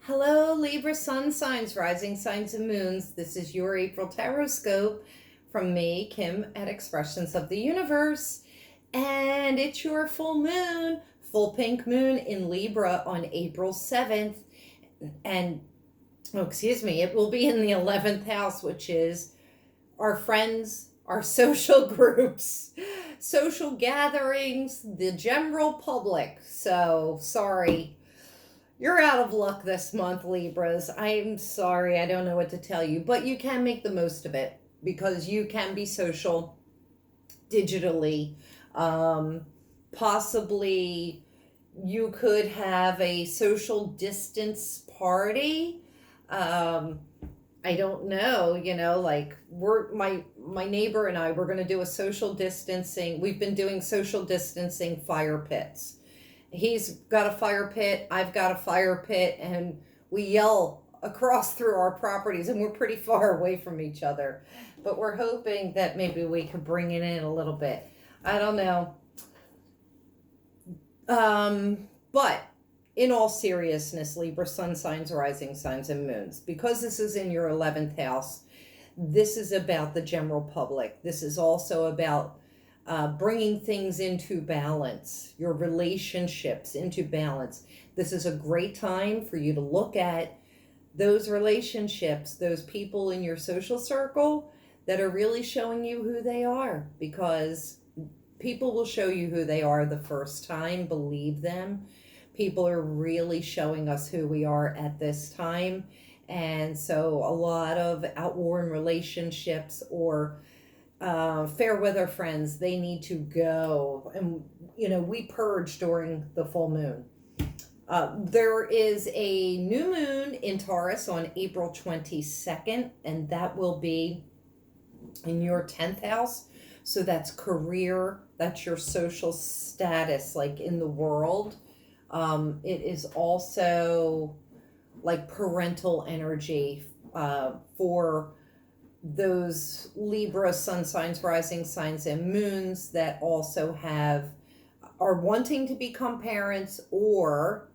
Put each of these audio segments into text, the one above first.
Hello, Libra sun signs, rising signs, and moons. This is your April Horoscope from me, Kim, at Expressions of the Universe. And it's your full moon, full pink moon in Libra on April 7th. And, it will be in the 11th house, which is our friends, our social groups, social gatherings, the general public. So, sorry. You're out of luck this month, Libras. I'm sorry, I don't know what to tell you, but you can make the most of it because you can be social digitally. Um, Possibly you could have a social distance party. Um, I don't know, like my neighbor and I we're going to do a social distancing. We've been doing social distancing fire pits. He's got a fire pit, I've got a fire pit, and we yell across through our properties, and we're pretty far away from each other. But we're hoping that maybe we could bring it in a little bit. I don't know. But in all seriousness, Libra sun signs, rising signs, and moons, because this is in your 11th house, this is about the general public. This is also about bringing things into balance, your relationships into balance. This is a great time for you to look at those relationships, those people in your social circle that are really showing you who they are, because people will show you who they are the first time. Believe them. People are really showing us who we are at this time. And so a lot of outworn relationships or fair weather friends, they need to go. And, we purge during the full moon. There is a new moon in Taurus on April 22nd, and that will be in your 10th house. So that's career, that's your social status, like in the world. It is also like parental energy for those Libra sun signs, rising signs, and moons that also are wanting to become parents or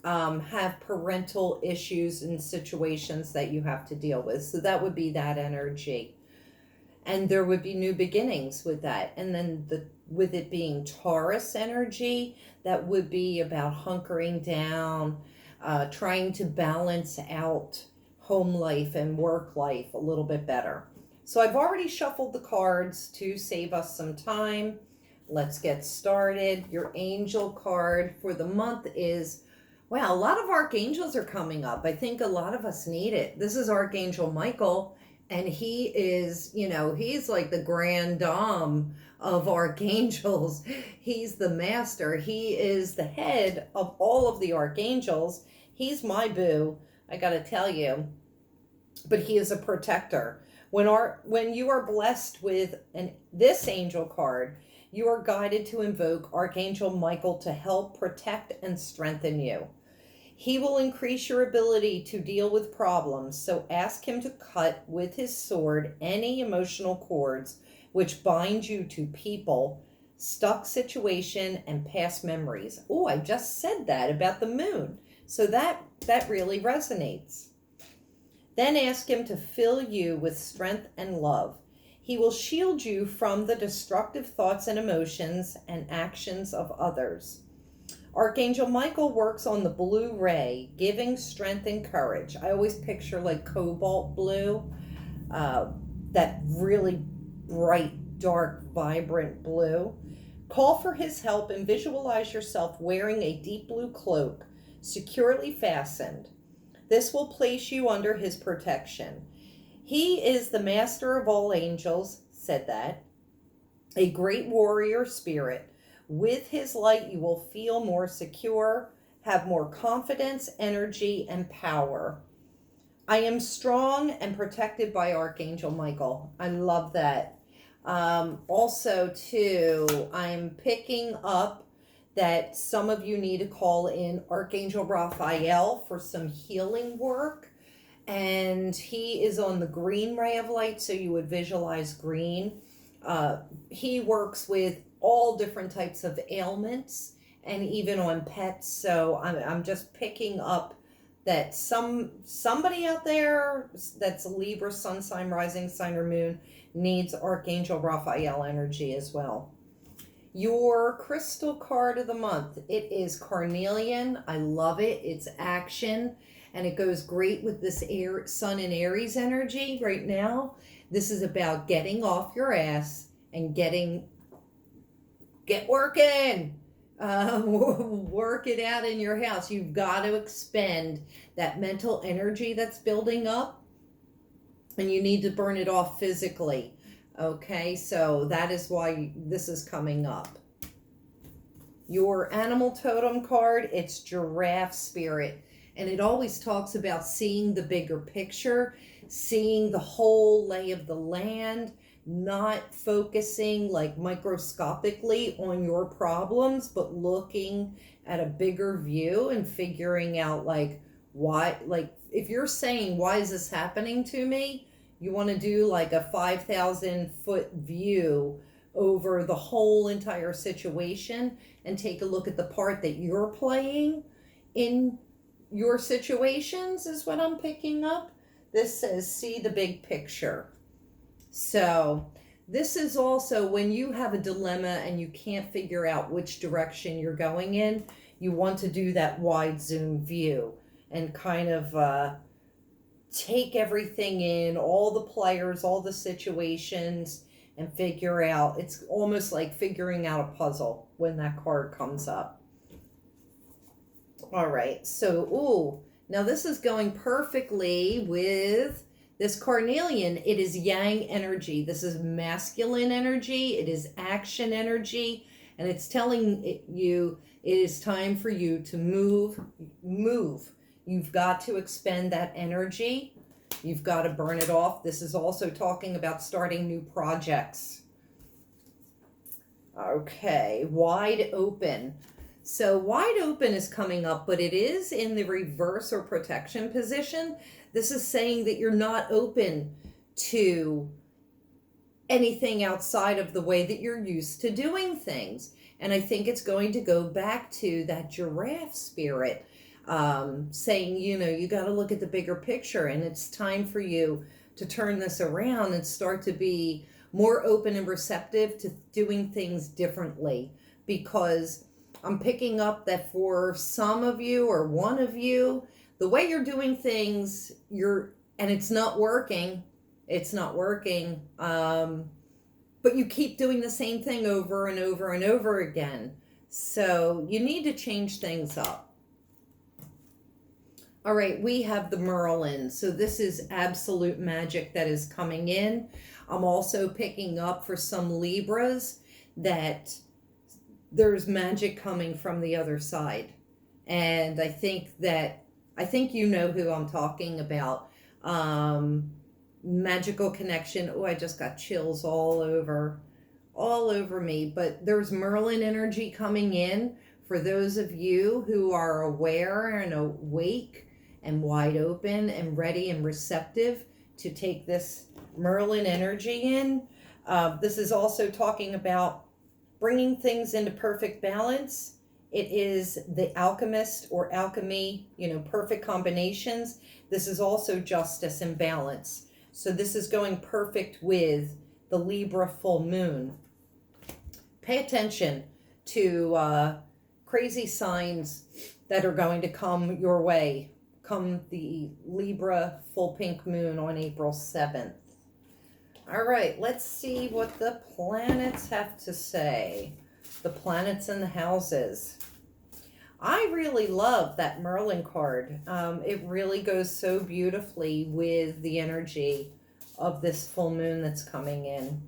have parental issues and situations that you have to deal with. So that would be that energy. And there would be new beginnings with that. And then with it being Taurus energy, that would be about hunkering down, trying to balance out home life and work life a little bit better. So I've already shuffled the cards to save us some time. Let's get started. Your angel card for the month is, wow, a lot of archangels are coming up. I think a lot of us need it. This is Archangel Michael, and he is, he's like the grand dame of archangels. He's the master. He is the head of all of the archangels. He's my boo, I gotta tell you. But he is a protector. When you are blessed with this angel card, you are guided to invoke Archangel Michael to help protect and strengthen you. He will increase your ability to deal with problems, so ask him to cut with his sword any emotional cords which bind you to people, stuck situation, and past memories. Oh, I just said that about the moon. So that really resonates. Then ask him to fill you with strength and love. He will shield you from the destructive thoughts and emotions and actions of others. Archangel Michael works on the blue ray, giving strength and courage. I always picture like cobalt blue, that really bright, dark, vibrant blue. Call for his help and visualize yourself wearing a deep blue cloak, securely fastened. This will place you under his protection. He is the master of all angels, said that, a great warrior spirit. With his light, you will feel more secure, have more confidence, energy, and power. I am strong and protected by Archangel Michael. I love that. Also, too, I'm picking up that some of you need to call in Archangel Raphael for some healing work. And he is on the green ray of light, so you would visualize green. He works with all different types of ailments and even on pets. So I'm just picking up that somebody out there that's a Libra, sun sign, rising sign, or moon needs Archangel Raphael energy as well. Your crystal card of the month, it is carnelian. I love it. It's action, and it goes great with this air, sun and Aries energy right now. This is about getting off your ass and get working. Work it out in your house. You've got to expend that mental energy that's building up, and you need to burn it off physically. Okay, so that is why this is coming up. Your animal totem card, it's giraffe spirit. And it always talks about seeing the bigger picture, seeing the whole lay of the land, not focusing like microscopically on your problems, but looking at a bigger view and figuring out like why, like if you're saying, why is this happening to me? You want to do like a 5,000 foot view over the whole entire situation and take a look at the part that you're playing in your situations is what I'm picking up. This says, see the big picture. So this is also when you have a dilemma and you can't figure out which direction you're going in, you want to do that wide zoom view and kind of take everything in, all the players, all the situations, and figure out. It's almost like figuring out a puzzle when that card comes up. All right, so, ooh, now this is going perfectly with this carnelian. It is yang energy. This is masculine energy. It is action energy. And it's telling you it is time for you to move. You've got to expend that energy. You've got to burn it off. This is also talking about starting new projects. Okay, wide open. So wide open is coming up, but it is in the reverse or protection position. This is saying that you're not open to anything outside of the way that you're used to doing things. And I think it's going to go back to that giraffe spirit, saying, you know, you got to look at the bigger picture, and it's time for you to turn this around and start to be more open and receptive to doing things differently. Because I'm picking up that for some of you or one of you, the way you're doing things, and it's not working. It's not working. But you keep doing the same thing over and over and over again. So you need to change things up. All right, we have the Merlin. So this is absolute magic that is coming in. I'm also picking up for some Libras that there's magic coming from the other side. And I think you know who I'm talking about. Magical connection. Oh, I just got chills all over me. But there's Merlin energy coming in for those of you who are aware and awake and wide open and ready and receptive to take this Merlin energy in. This is also talking about bringing things into perfect balance. It is the alchemist or alchemy, perfect combinations. This is also justice and balance. So this is going perfect with the Libra full moon. Pay attention to crazy signs that are going to come your way come the Libra full pink moon on April 7th. All right, let's see what the planets have to say. The planets and the houses. I really love that Merlin card. It really goes so beautifully with the energy of this full moon that's coming in.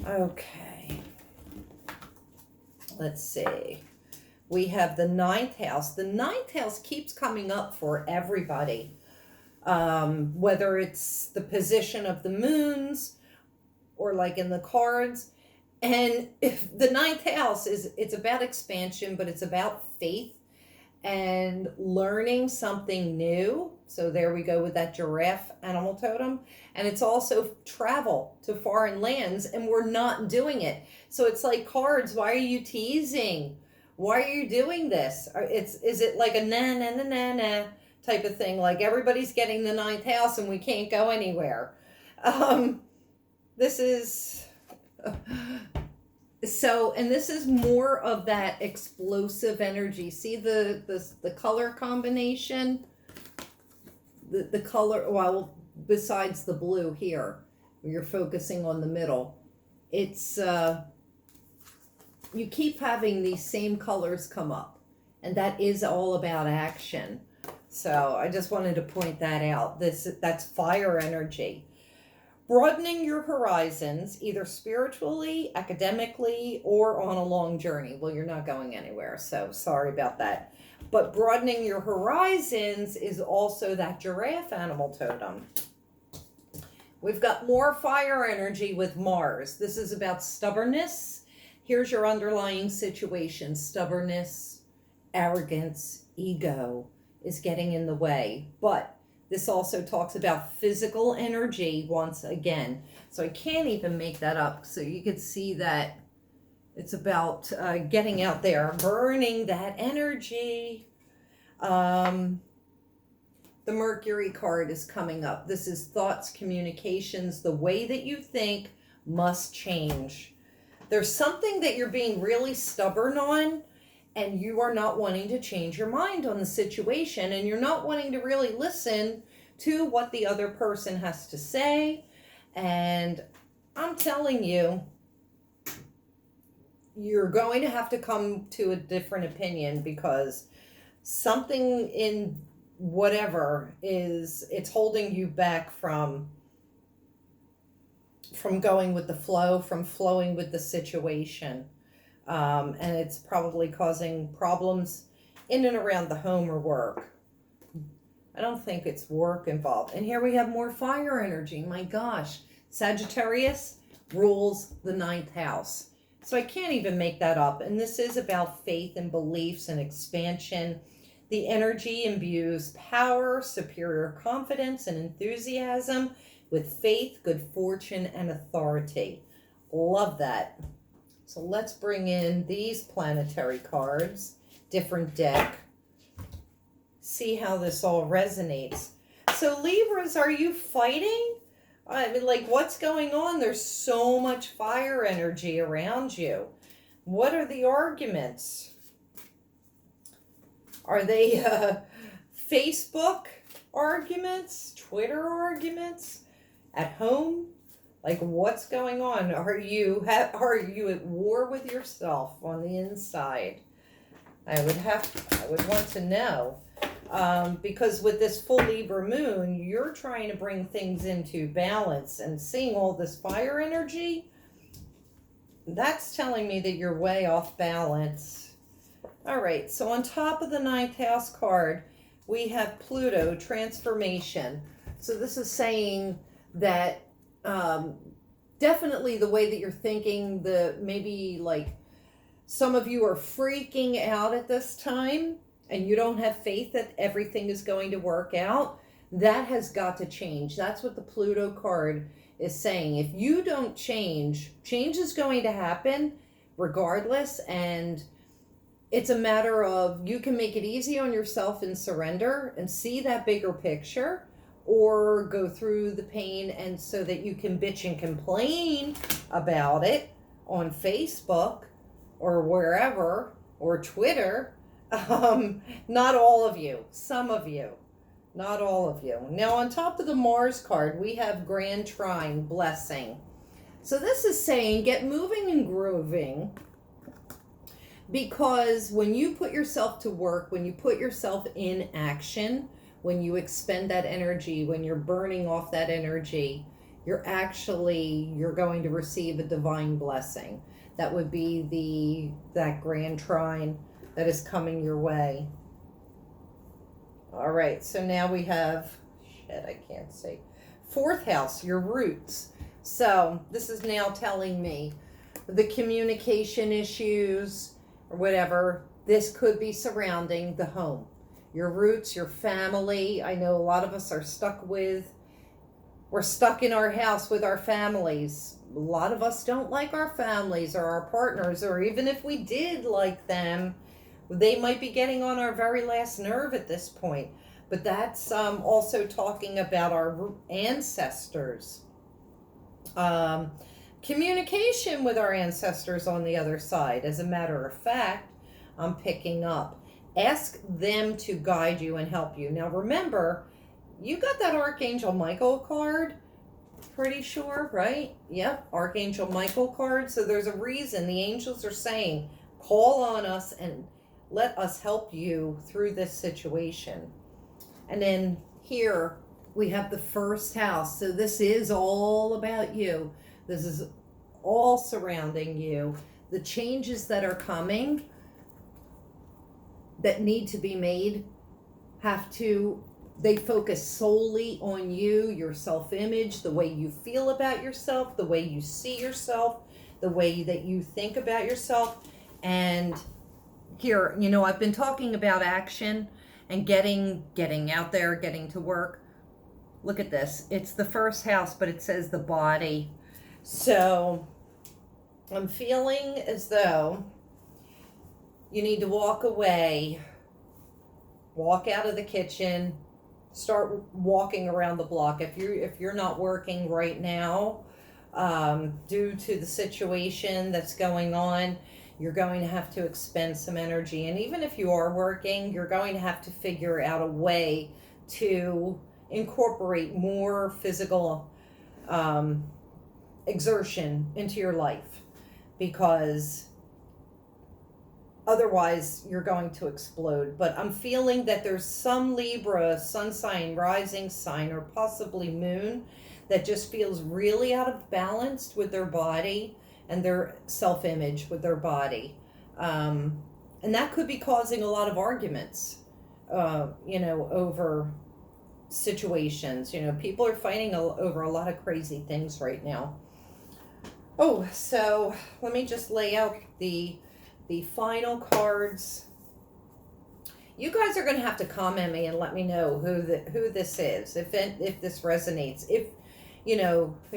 Okay. Let's see. We have the 9th house. The 9th house keeps coming up for everybody. Whether it's the position of the moons or like in the cards. And if the 9th house it's about expansion, but it's about faith. and learning something new. So there we go with that giraffe animal totem. And it's also travel to foreign lands, and we're not doing it. So it's like cards. Why are you teasing? Why are you doing this? Is it like a na na na na na type of thing? Like everybody's getting the ninth house and we can't go anywhere. This is so, and this is more of that explosive energy. See the color combination, the color. Well, besides the blue here, you're focusing on the middle. It's you keep having these same colors come up, and that is all about action. So I just wanted to point that out. That's fire energy. Broadening your horizons, either spiritually, academically, or on a long journey. Well, you're not going anywhere, so sorry about that. But broadening your horizons is also that giraffe animal totem. We've got more fire energy with Mars. This is about stubbornness. Here's your underlying situation. Stubbornness, arrogance, ego is getting in the way. But this also talks about physical energy once again. So I can't even make that up. So you could see that it's about getting out there, burning that energy. The Mercury card is coming up. This is thoughts, communications. The way that you think must change. There's something that you're being really stubborn on, and you are not wanting to change your mind on the situation, and you're not wanting to really listen to what the other person has to say. And I'm telling you, you're going to have to come to a different opinion, because something in whatever it's holding you back from going with the flow, from flowing with the situation. And it's probably causing problems in and around the home or work. I don't think it's work involved. And here we have more fire energy. My gosh. Sagittarius rules the ninth house. So I can't even make that up. And this is about faith and beliefs and expansion. The energy imbues power, superior confidence, and enthusiasm with faith, good fortune, and authority. Love that. So let's bring in these planetary cards, different deck. See how this all resonates. So Libras, are you fighting? I mean, like, what's going on? There's so much fire energy around you. What are the arguments? Are they Facebook arguments, Twitter arguments, at home? Like, what's going on? Are you at war with yourself on the inside? I would want to know. Because with this full Libra moon, you're trying to bring things into balance, and seeing all this fire energy, that's telling me that you're way off balance. All right, so on top of the ninth house card, we have Pluto, transformation. So this is saying that definitely the way that you're thinking, maybe like some of you are freaking out at this time, and you don't have faith that everything is going to work out. That has got to change. That's what the Pluto card is saying. If you don't change is going to happen regardless. And it's a matter of, you can make it easy on yourself and surrender and see that bigger picture, or go through the pain, and so that you can bitch and complain about it on Facebook or wherever, or Twitter. Not all of you, some of you, not all of you. Now on top of the Mars card, we have Grand Trine, blessing. So this is saying get moving and grooving, because when you put yourself to work, when you put yourself in action, when you expend that energy, when you're burning off that energy, you're going to receive a divine blessing. That would be that Grand Trine that is coming your way. All right, so now we have, I can't say, fourth house, your roots. So this is now telling me the communication issues or whatever, This could be surrounding the home, your roots, your family. I know a lot of us are we're stuck in our house with our families. A lot of us don't like our families or our partners, or even if we did like them, they might be getting on our very last nerve at this point. But that's also talking about our ancestors. Communication with our ancestors on the other side. As a matter of fact, I'm picking up. Ask them to guide you and help you. Now remember, you got that Archangel Michael card, pretty sure, right? Yep, Archangel Michael card. So there's a reason the angels are saying, call on us and let us help you through this situation. And then here we have the first house. So this is all about you. This is all surrounding you. The changes that are coming, that need to be made, they focus solely on you, your self-image, the way you feel about yourself, the way you see yourself, the way that you think about yourself. And here, I've been talking about action and getting out there, getting to work. Look at this. It's the first house, but it says the body. So I'm feeling as though you need to walk away, walk out of the kitchen, start walking around the block. If you're not working right now, due to the situation that's going on, you're going to have to expend some energy. And even if you are working, you're going to have to figure out a way to incorporate more physical exertion into your life, because otherwise you're going to explode. But I'm feeling that there's some Libra sun sign, rising sign, or possibly moon that just feels really out of balance with their body and their self-image with their body. And that could be causing a lot of arguments, over situations. People are fighting over a lot of crazy things right now. Oh, so let me just lay out the final cards. You guys are going to have to comment me and let me know who this is, if this resonates, if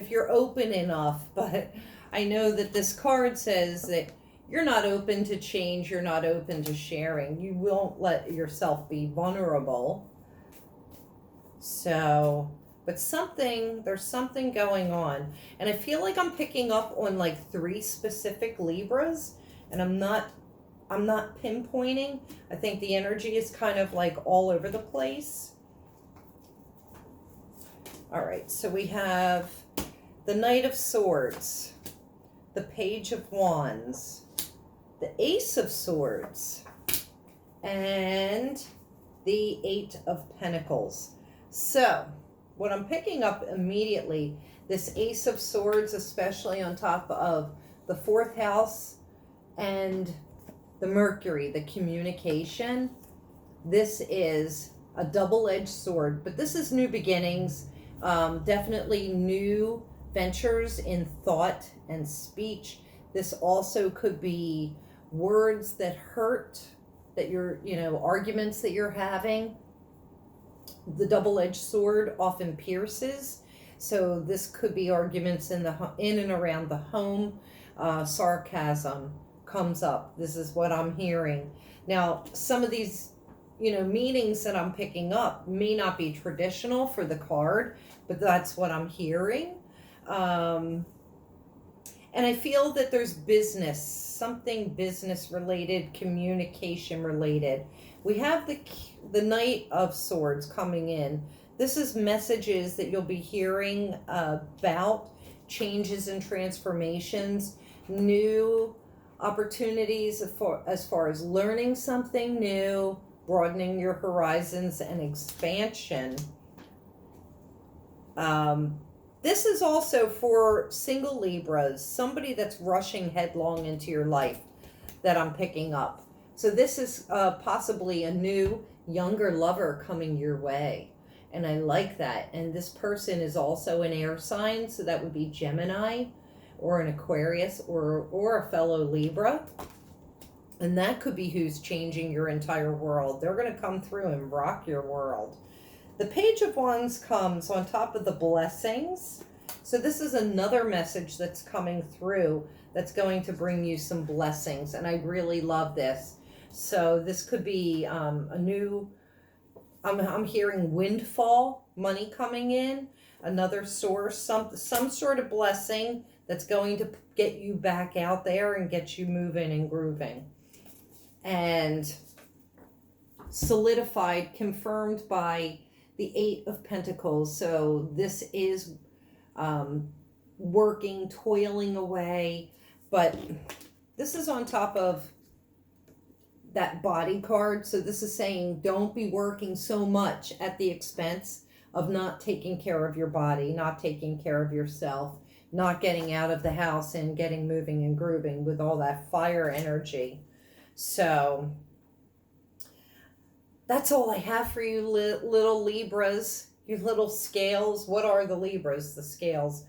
you're open enough. But I know that this card says that you're not open to change, you're not open to sharing, you won't let yourself be vulnerable. So, but there's something going on, and I feel like I'm picking up on like 3 specific Libras, and I'm not pinpointing. I think the energy is kind of like all over the place. All right, so we have the Knight of Swords, the Page of Wands, the Ace of Swords, and the 8 of Pentacles. So what I'm picking up immediately, this Ace of Swords, especially on top of the 4th house and the Mercury, the communication, this is a double-edged sword. But this is new beginnings, definitely new ventures in thought and speech. This also could be words that hurt, that arguments that you're having. The double-edged sword often pierces, so this could be arguments in and around the home. Sarcasm comes up. This is what I'm hearing. Now, some of these, meanings that I'm picking up may not be traditional for the card, but that's what I'm hearing. And I feel that there's something business related, communication related. We have the Knight of Swords coming in. This is messages that you'll be hearing about changes and transformations, new opportunities as far as learning something new, broadening your horizons, and expansion. This is also for single Libras, somebody that's rushing headlong into your life that I'm picking up. So this is possibly a new, younger lover coming your way. And I like that. And this person is also an air sign, so that would be Gemini or an Aquarius or a fellow Libra. And that could be who's changing your entire world. They're going to come through and rock your world. The Page of Wands comes on top of the blessings. So this is another message that's coming through that's going to bring you some blessings. And I really love this. So this could be a new, I'm hearing windfall, money coming in, another source, some sort of blessing that's going to get you back out there and get you moving and grooving. And solidified, confirmed by the Eight of Pentacles. So this is working, toiling away, but this is on top of that body card. So this is saying don't be working so much at the expense of not taking care of your body, not taking care of yourself, not getting out of the house and getting moving and grooving with all that fire energy. So that's all I have for you, little Libras, you little scales. What are the Libras? The scales.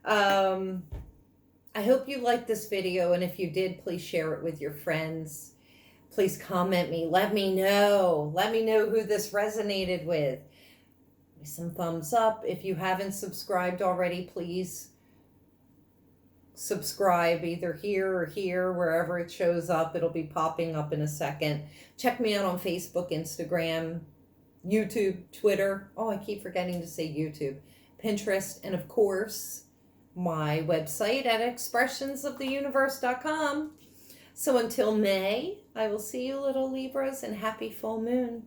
I hope you liked this video, and if you did, please share it with your friends. Please comment me. Let me know. Let me know who this resonated with. Some thumbs up. If you haven't subscribed already, please subscribe either here or here, wherever it shows up. It'll be popping up in a second. Check me out on Facebook, Instagram, YouTube, Twitter. Oh, I keep forgetting to say YouTube. Pinterest, and of course, my website at expressionsoftheuniverse.com. So until May, I will see you, little Libras, and happy full moon.